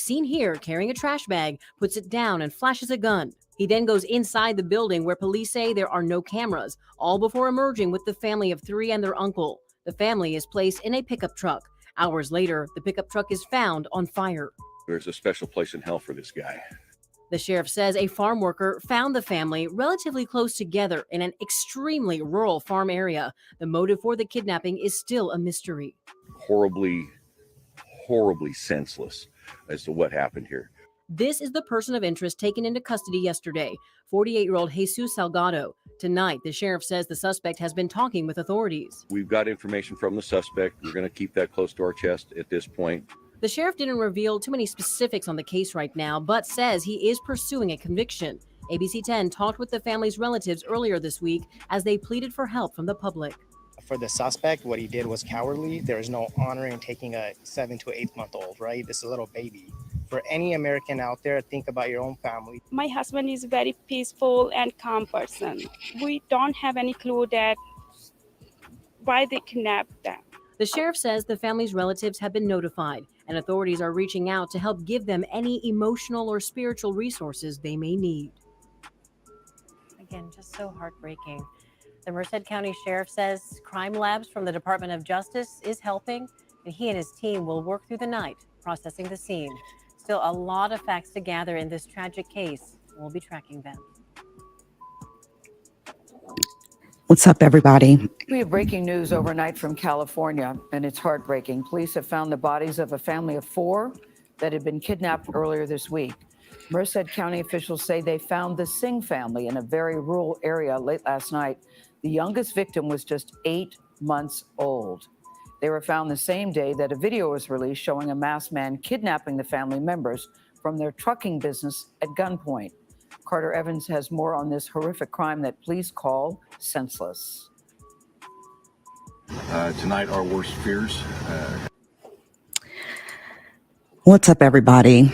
seen here carrying a trash bag, puts it down and flashes a gun. He then goes inside the building where police say there are no cameras, all before emerging with the family of 3 and their uncle. The family is placed in a pickup truck. Hours later, the pickup truck is found on fire. There's a special place in hell for this guy. The sheriff says a farm worker found the family relatively close together in an extremely rural farm area. The motive for the kidnapping is still a mystery. Horribly senseless as to what happened here. This is the person of interest taken into custody yesterday, 48-year-old Jesus Salgado. Tonight, the sheriff says the suspect has been talking with authorities. We've got information from the suspect. We're going to keep that close to our chest at this point. The sheriff didn't reveal too many specifics on the case right now, but says he is pursuing a conviction. ABC 10 talked with the family's relatives earlier this week as they pleaded for help from the public. For the suspect, what he did was cowardly. There is no honor in taking a 7 to 8 month old, right? This is a little baby. For any American out there, think about your own family. My husband is a very peaceful and calm person. We don't have any clue that why they kidnapped them. The sheriff says the family's relatives have been notified, and authorities are reaching out to help give them any emotional or spiritual resources they may need. Again, just so heartbreaking. The Merced County Sheriff says crime labs from the Department of Justice is helping, and he and his team will work through the night processing the scene. Still a lot of facts to gather in this tragic case. We'll be tracking them. What's up, everybody? We have breaking news overnight from California, and it's heartbreaking. Police have found the bodies of a family of 4 that had been kidnapped earlier this week. Merced County officials say they found the Singh family in a very rural area late last night. The youngest victim was just 8 months old. They were found the same day that a video was released showing a masked man kidnapping the family members from their trucking business at gunpoint. Carter Evans has more on this horrific crime that police call senseless. Tonight, our worst fears. What's up, everybody?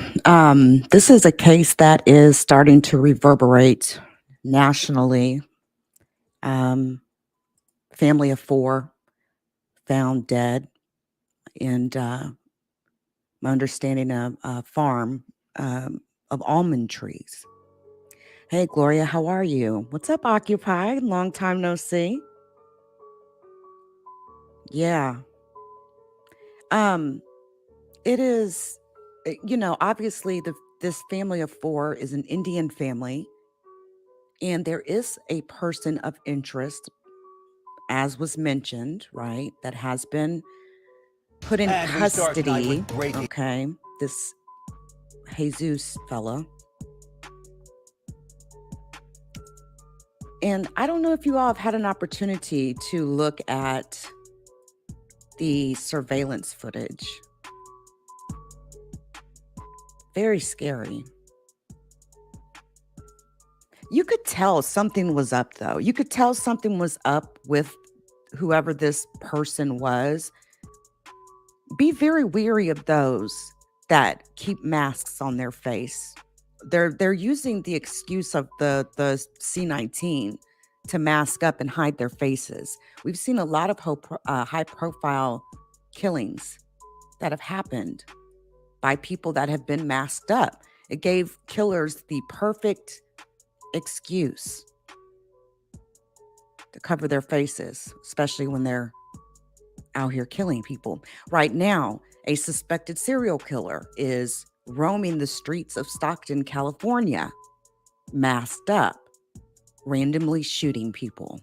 This is a case that is starting to reverberate nationally. Family of 4 found dead, and my understanding of a farm of almond trees. Hey, Gloria, how are you? What's up, Occupy? Long time no see. Yeah. It is, obviously this family of 4 is an Indian family, and there is a person of interest, as was mentioned, right, that has been put in custody. Okay, this Jesus fella. And I don't know if you all have had an opportunity to look at the surveillance footage. Very scary. You could tell something was up, though. You could tell something was up with whoever this person was. Be very wary of those that keep masks on their face. They're using the excuse of the C-19 to mask up and hide their faces. We've seen a lot of high-profile killings that have happened by people that have been masked up. It gave killers the perfect excuse to cover their faces, especially when they're out here killing people. Right now, a suspected serial killer is roaming the streets of Stockton, California, masked up, randomly shooting people.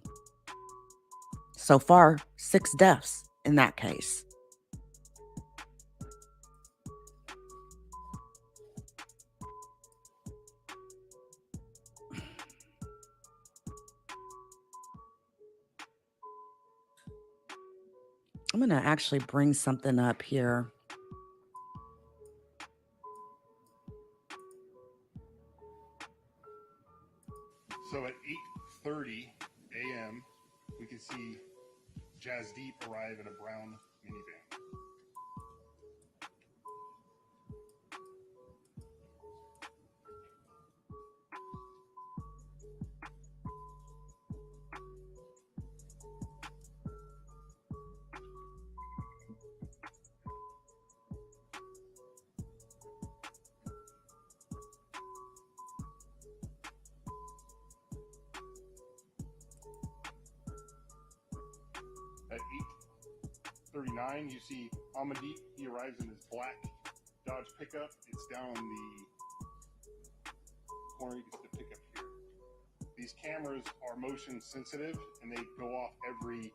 So far, 6 deaths in that case. I'm going to actually bring something up here. So at 8:30 a.m., we can see Jasdeep arrive in a brown minivan. A859, you see Amandeep. He arrives in his black Dodge pickup. It's down the corner. You can see the pickup here. These cameras are motion sensitive, and they go off every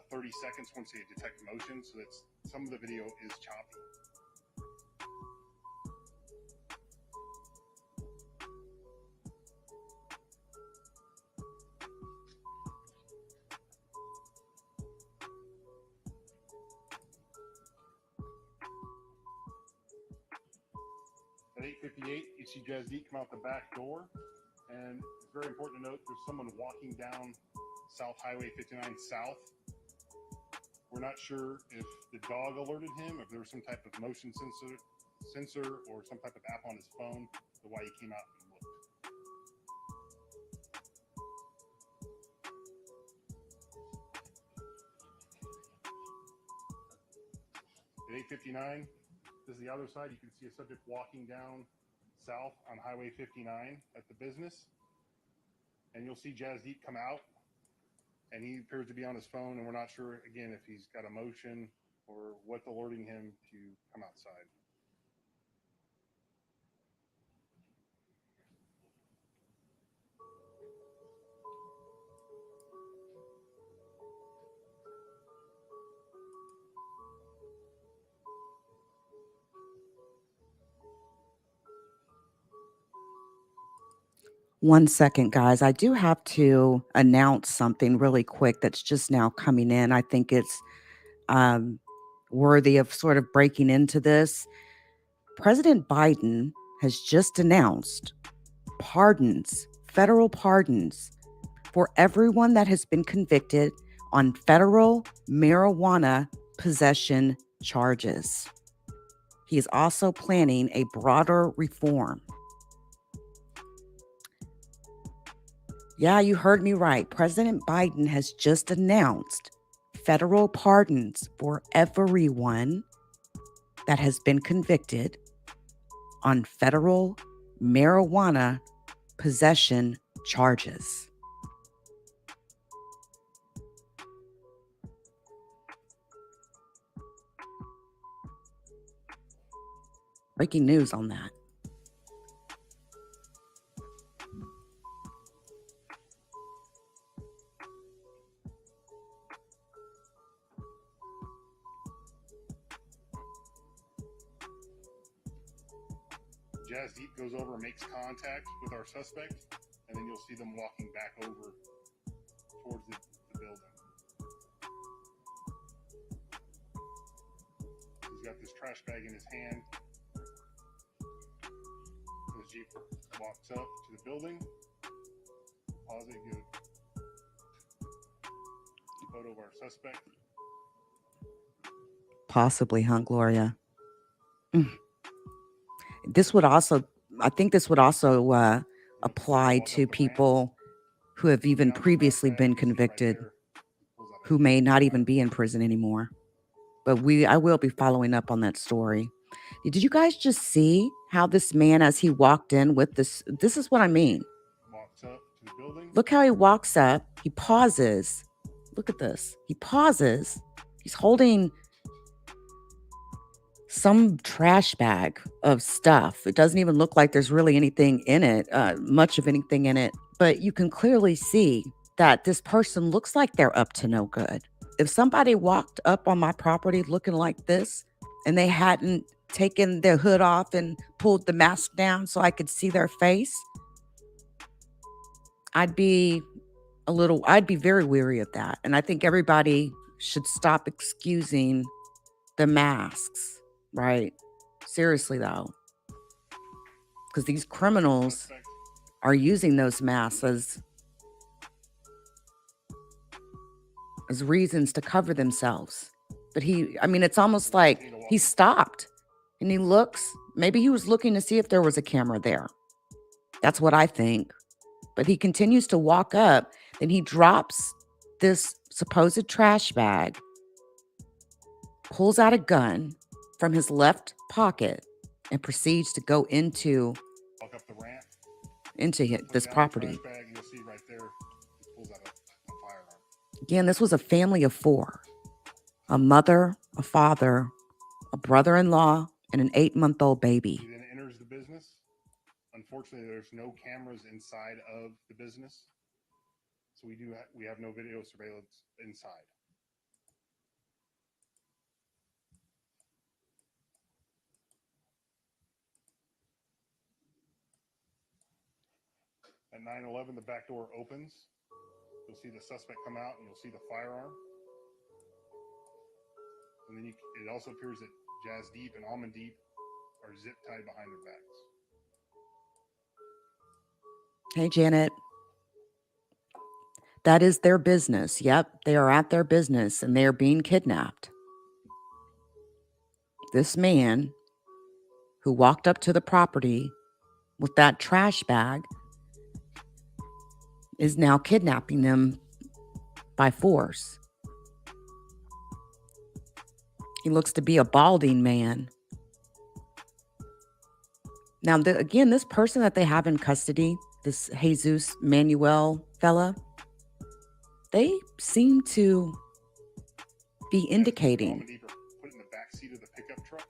30 seconds once they detect motion. So that's some of the video is choppy. At 8:58, you see Jasdeep come out the back door, and it's very important to note there's someone walking down South Highway 59 South. We're not sure if the dog alerted him, if there was some type of motion sensor or some type of app on his phone, to why he came out and looked. At 8:59, this is the other side. You can see a subject walking down south on Highway 59 at the business. And you'll see Jasdeep come out, and he appears to be on his phone, and we're not sure, again, if he's got a motion or what's alerting him to come outside. One second, guys. I do have to announce something really quick that's just now coming in. I think it's worthy of sort of breaking into this. President Biden has just announced pardons, federal pardons, for everyone that has been convicted on federal marijuana possession charges. He is also planning a broader reform. Yeah, you heard me right. President Biden has just announced federal pardons for everyone that has been convicted on federal marijuana possession charges. Breaking news on that. Jasdeep goes over and makes contact with our suspect, and then you'll see them walking back over towards the building. He's got this trash bag in his hand. As Jeep walks up to the building, pause it, give a photo of our suspect. Possibly, huh, Gloria? This would also, I think this would also apply to people who have even previously been convicted, who may not even be in prison anymore. But I will be following up on that story. Did you guys just see how this man, as he walked in with this is what I mean. Walks up to the building. Look how he walks up. He pauses. Look at this. He pauses. He's holding some trash bag of stuff. It doesn't even look like there's really anything in it, much of anything in it. But you can clearly see that this person looks like they're up to no good. If somebody walked up on my property looking like this and they hadn't taken their hood off and pulled the mask down so I could see their face, I'd be very weary of that. And I think everybody should stop excusing the masks. Right. Seriously, though. Because these criminals are using those masks as reasons to cover themselves. But it's almost like he stopped and he looks. Maybe he was looking to see if there was a camera there. That's what I think. But he continues to walk up. Then he drops this supposed trash bag, pulls out a gun from his left pocket, and proceeds to go into Walk up the ramp. This property. Trash bag, you'll see right there, he pulls out a firearm. Again, this was a family of 4. A mother, a father, a brother-in-law, and an 8-month-old baby. He then enters the business. Unfortunately, there's no cameras inside of the business, so we have no video surveillance inside. At 9:11, the back door opens. You'll see the suspect come out, and you'll see the firearm. And then it also appears that Jasdeep and Amandeep are zip tied behind their backs. Hey, Janet. That is their business. Yep, they are at their business and they are being kidnapped. This man who walked up to the property with that trash bag is now kidnapping them by force. He looks to be a balding man. Now, again, this person that they have in custody, this Jesus Manuel fella, they seem to be indicating Put in the back seat of the pickup truck.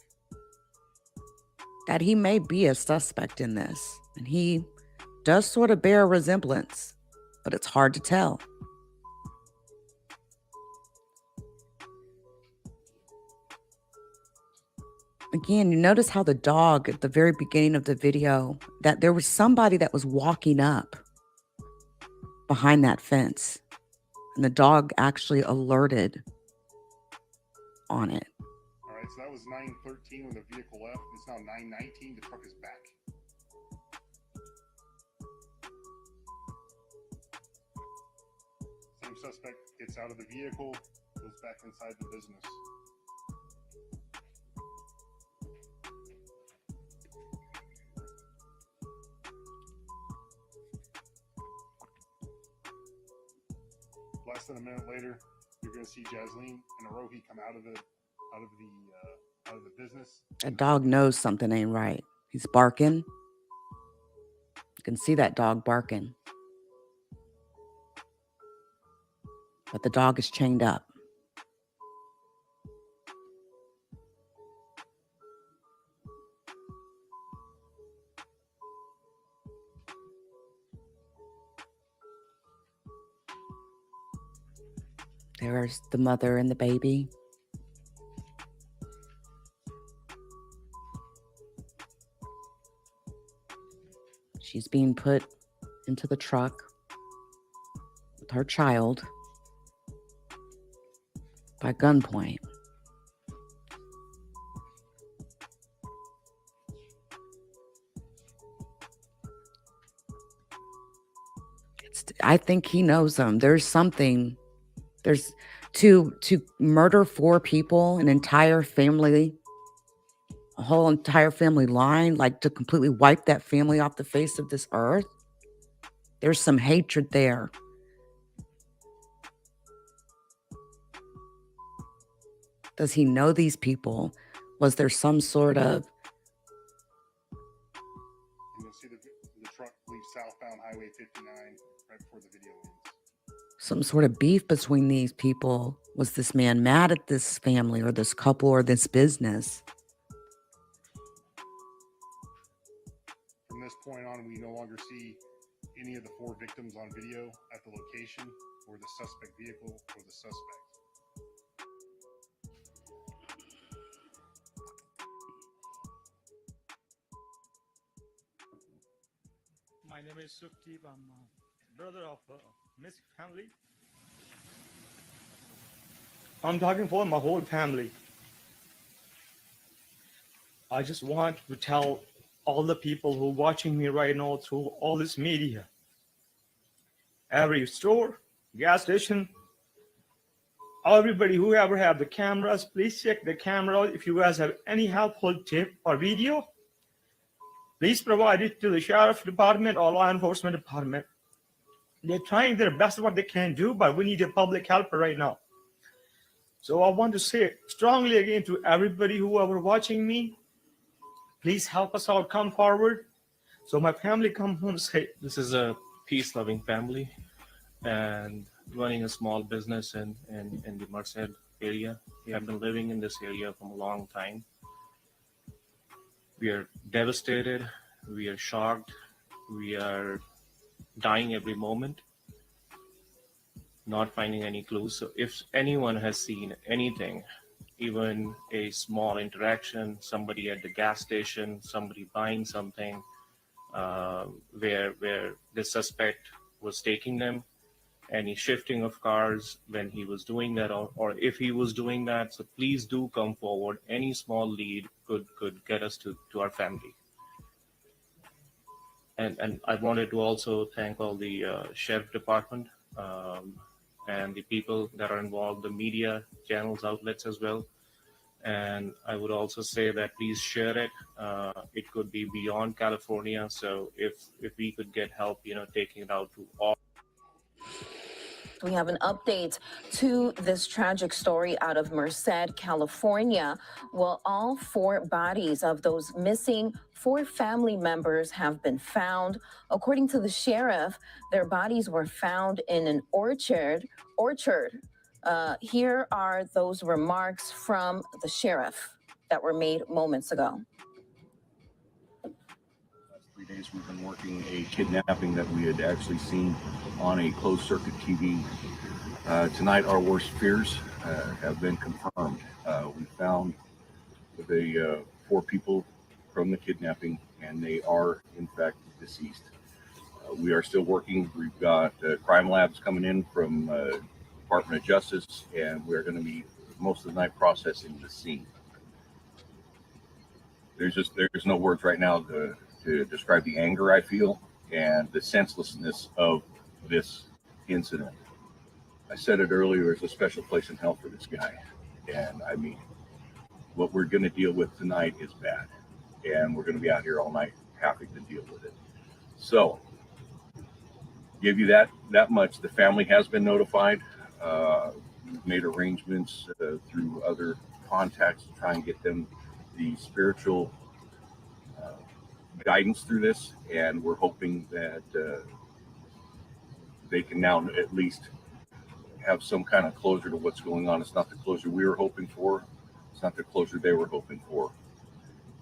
that he may be a suspect in this. And he does sort of bear a resemblance, but it's hard to tell. Again, you notice how the dog at the very beginning of the video, that there was somebody that was walking up behind that fence. And the dog actually alerted on it. All right, so that was 9:13 when the vehicle left. It's now 9:19. The truck is back. Same suspect gets out of the vehicle, goes back inside the business. Less than a minute later, you're going to see Jasleen and Aroohi come out of the business. That dog knows something ain't right. He's barking. You can see that dog barking. But the dog is chained up. There's the mother and the baby. She's being put into the truck with her child by gunpoint. I think he knows them. There's something. There's to murder 4 people, an entire family, a whole entire family line, like to completely wipe that family off the face of this earth. There's some hatred there. Does he know these people? Was there some sort of... And you'll see the truck leave southbound Highway 59 right before the video ends. Some sort of beef between these people? Was this man mad at this family or this couple or this business? From this point on, we no longer see any of the 4 victims on video at the location or the suspect vehicle or the suspect. My name is Jasdeep. I'm a brother of Merced family. I'm talking for my whole family. I just want to tell all the people who are watching me right now through all this media, every store, gas station, everybody who ever have the cameras, please check the camera. If you guys have any helpful tip or video, please provide it to the sheriff department or law enforcement department. They're trying their best what they can do, but we need a public help right now. So I want to say strongly again to everybody who ever watching me, please help us out, come forward. So my family come home safe. This is a peace-loving family and running a small business in the Merced area. We have been living in this area for a long time. We are devastated. We are shocked. We are dying every moment, not finding any clues. So if anyone has seen anything, even a small interaction, somebody at the gas station, somebody buying something, where the suspect was taking them, any shifting of cars when he was doing that, or if he was doing that, so please do come forward. Any small lead could get us to our family. And I wanted to also thank all the sheriff department and the people that are involved, the media channels, outlets as well. And I would also say that please share it. It could be beyond California. So if we could get help, taking it out to all. We have an update to this tragic story out of Merced, California. Well, all 4 bodies of those missing 4 family members have been found. According to the sheriff, their bodies were found in an orchard. Here are those remarks from the sheriff that were made moments ago. Last 3 days we've been working a kidnapping that we had actually seen on a closed circuit TV. Tonight our worst fears have been confirmed. We found the 4 people from the kidnapping, and they are in fact deceased. We are still working. We've got crime labs coming in from Department of Justice, and we're going to be most of the night processing the scene. There's no words right now to describe the anger I feel and the senselessness of this incident. I said it earlier, there's a special place in hell for this guy. And I mean, what we're going to deal with tonight is bad. And we're going to be out here all night having to deal with it. So, give you that much. The family has been notified. We've made arrangements through other contacts to try and get them the spiritual guidance through this. And we're hoping that they can now at least have some kind of closure to what's going on. It's not the closure we were hoping for. It's not the closure they were hoping for.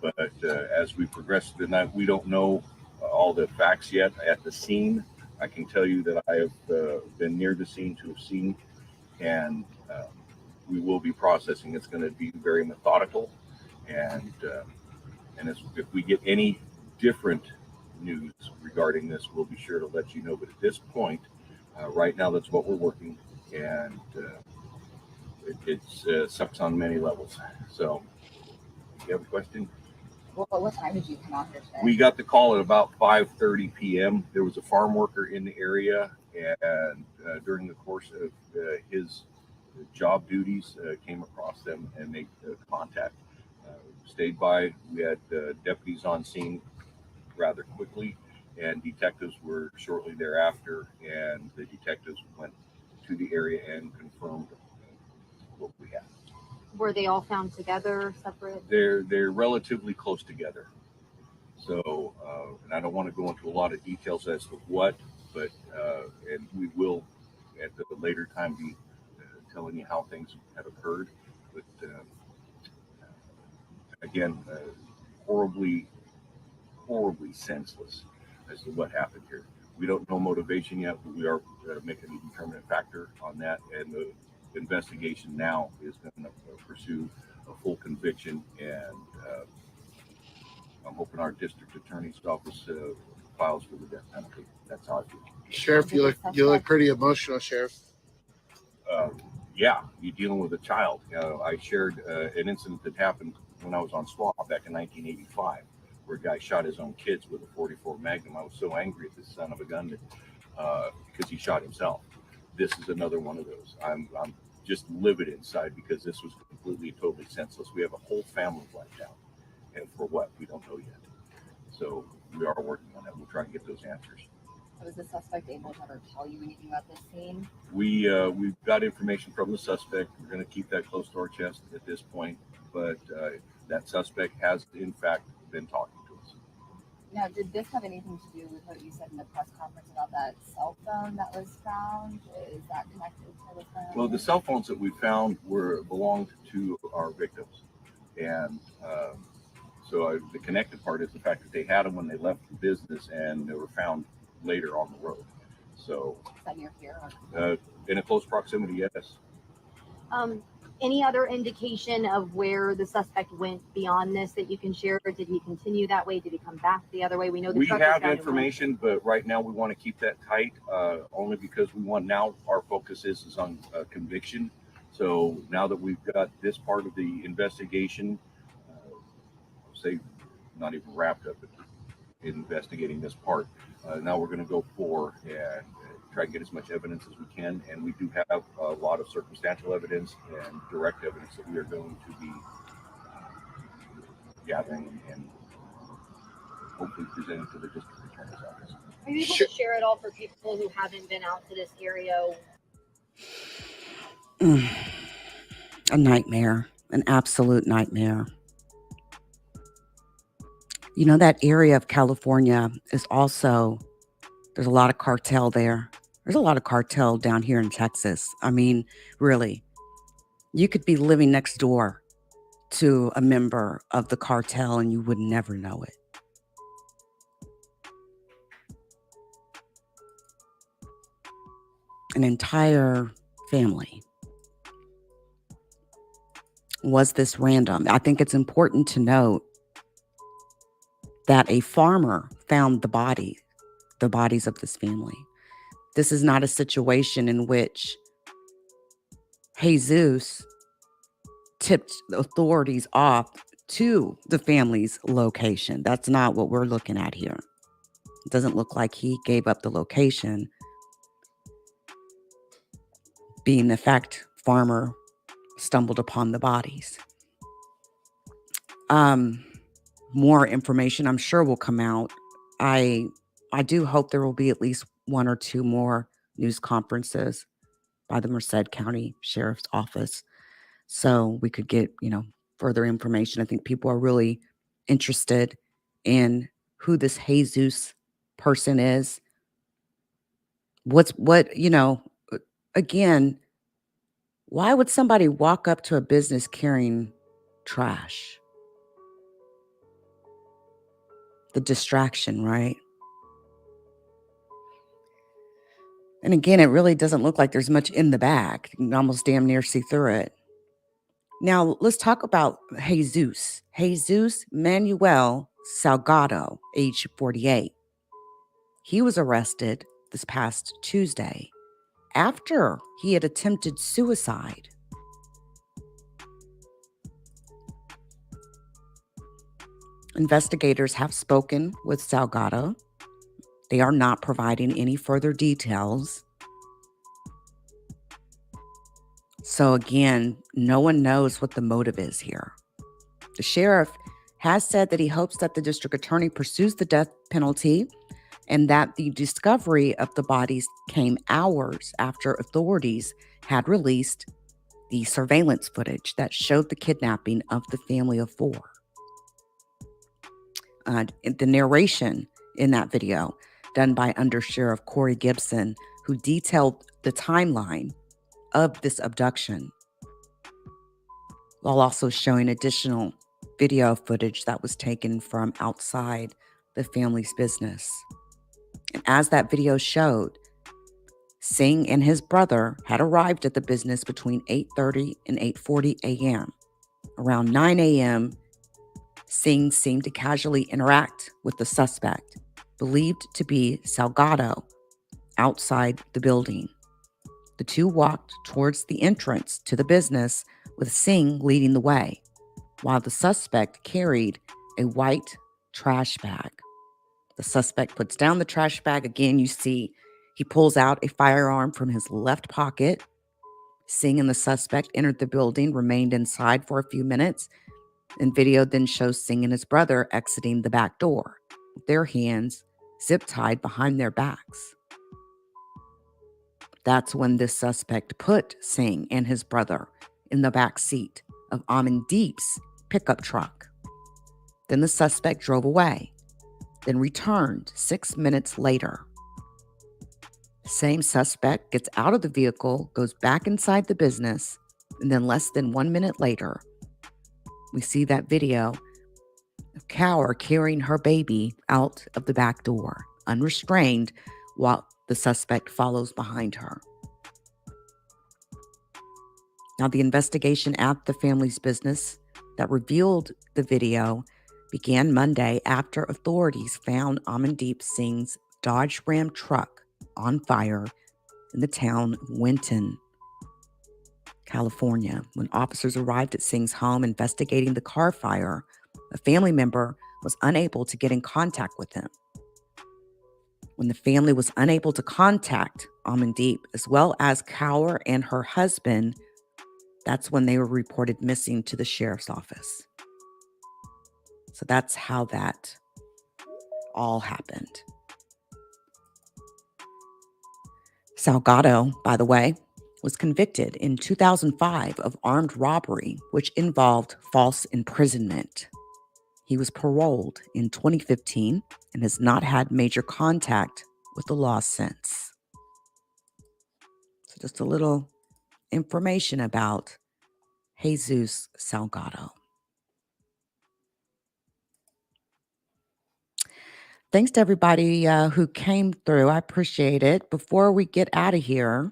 But as we progress through the night, we don't know all the facts yet at the scene. I can tell you that I have been near the scene to have seen, and we will be processing. It's going to be very methodical, and if we get any different news regarding this, we'll be sure to let you know. But at this point, right now, that's what we're working, and it sucks on many levels. So, you have a question? Well, what time did you come out here today? We got the call at about 5:30 p.m. There was a farm worker in the area, and during the course of his job duties, came across them and made contact. Stayed by. We had deputies on scene rather quickly, and detectives were shortly thereafter, and the detectives went to the area and confirmed what we had. Were they all found together, separate? They're relatively close together. So, and I don't want to go into a lot of details as to what, but and we will at the later time be telling you how things have occurred. But again, horribly senseless as to what happened here. We don't know motivation yet, but we are making a determinant factor on that. And the investigation now is going to pursue a full conviction, and I'm hoping our district attorney's office files for the death penalty. That's how I feel. Sheriff, you look pretty emotional, Sheriff. Yeah, you're dealing with a child. I shared an incident that happened when I was on SWAT back in 1985, where a guy shot his own kids with a .44 Magnum. I was so angry at this son of a gun that because he shot himself. This is another one of those. I'm just livid inside because this was completely, totally senseless. We have a whole family wiped out, and for what, we don't know yet. So we are working on that. We'll try and get those answers. Was the suspect able to ever tell you anything about this scene? We've got information from the suspect. We're going to keep that close to our chest at this point, but that suspect has in fact been talking to us. Now, did this have anything to do with what you said in the press conference about that cell phone that was found? Is that connected to the phone? Well, the cell phones that we found belonged to our victims, and the connected part is the fact that they had them when they left the business, and they were found later on the road. So, is that near here? In a close proximity, yes. Any other indication of where the suspect went beyond this that you can share? Did he continue that way? Did he come back the other way? We know the We truck was have found in information, but right now we want to keep that tight, only because now our focus is on conviction. So now that we've got this part of the investigation, say not even wrapped up, but investigating this part, now we're going to go for and try and get as much evidence as we can. And we do have a lot of circumstantial evidence and direct evidence that we are going to be gathering and hopefully presenting to the district attorney's office. Are you able to share it all for people who haven't been out to this area? A nightmare, an absolute nightmare. You know, that area of California is also, there's a lot of cartel there. There's a lot of cartel down here in Texas. I mean, really, you could be living next door to a member of the cartel and you would never know it. An entire family. Was this random? I think it's important to note that a farmer found the bodies of this family. This is not a situation in which Jesus tipped the authorities off to the family's location. That's not what we're looking at here. It doesn't look like he gave up the location. Being the fact, farmer stumbled upon the bodies. More information I'm sure will come out. I do hope there will be at least one or two more news conferences by the Merced County Sheriff's Office so we could get, further information. I think people are really interested in who this Jesus person is. Again, why would somebody walk up to a business carrying trash? The distraction, right? And again, it really doesn't look like there's much in the bag. You can almost damn near see through it. Now, let's talk about Jesus. Jesus Manuel Salgado, age 48. He was arrested this past Tuesday after he had attempted suicide. Investigators have spoken with Salgado. They are not providing any further details. So again, no one knows what the motive is here. The sheriff has said that he hopes that the district attorney pursues the death penalty and that the discovery of the bodies came hours after authorities had released the surveillance footage that showed the kidnapping of the family of four. The narration in that video done by Under Sheriff Corey Gibson, who detailed the timeline of this abduction, while also showing additional video footage that was taken from outside the family's business. And as that video showed, Singh and his brother had arrived at the business between 8:30 and 8:40 a.m. Around 9 a.m., Singh seemed to casually interact with the suspect, believed to be Salgado, outside the building. The two walked towards the entrance to the business, with Singh leading the way, while the suspect carried a white trash bag. The suspect puts down the trash bag. Again, you see he pulls out a firearm from his left pocket. Singh and the suspect entered the building, remained inside for a few minutes, and video then shows Singh and his brother exiting the back door, with their hands zip-tied behind their backs. That's when this suspect put Singh and his brother in the back seat of Amandeep's pickup truck. Then the suspect drove away. then returned 6 minutes later. The same suspect gets out of the vehicle, goes back inside the business, and then less than 1 minute later, we see that video of Kaur carrying her baby out of the back door, unrestrained, while the suspect follows behind her. Now, the investigation at the family's business that revealed the video began Monday after authorities found Amandeep Singh's Dodge Ram truck on fire in the town of Winton, California. When officers arrived at Singh's home investigating the car fire, a family member was unable to get in contact with him. When the family was unable to contact Amandeep, as well as Kaur and her husband, that's when they were reported missing to the sheriff's office. So that's how that all happened. Salgado, by the way, was convicted in 2005 of armed robbery, which involved false imprisonment. He was paroled in 2015 and has not had major contact with the law since. So just a little information about Jesus Salgado. Thanks to everybody who came through. I appreciate it. Before we get out of here,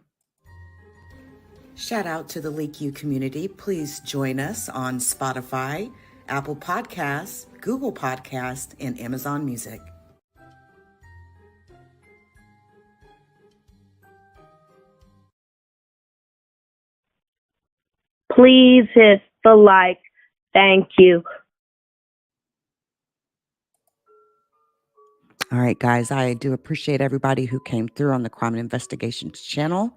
shout out to the Leak U community. Please join us on Spotify, Apple Podcasts, Google Podcasts, and Amazon Music. Please hit the like. Thank you. All right, guys, I do appreciate everybody who came through on the Crime and Investigations channel.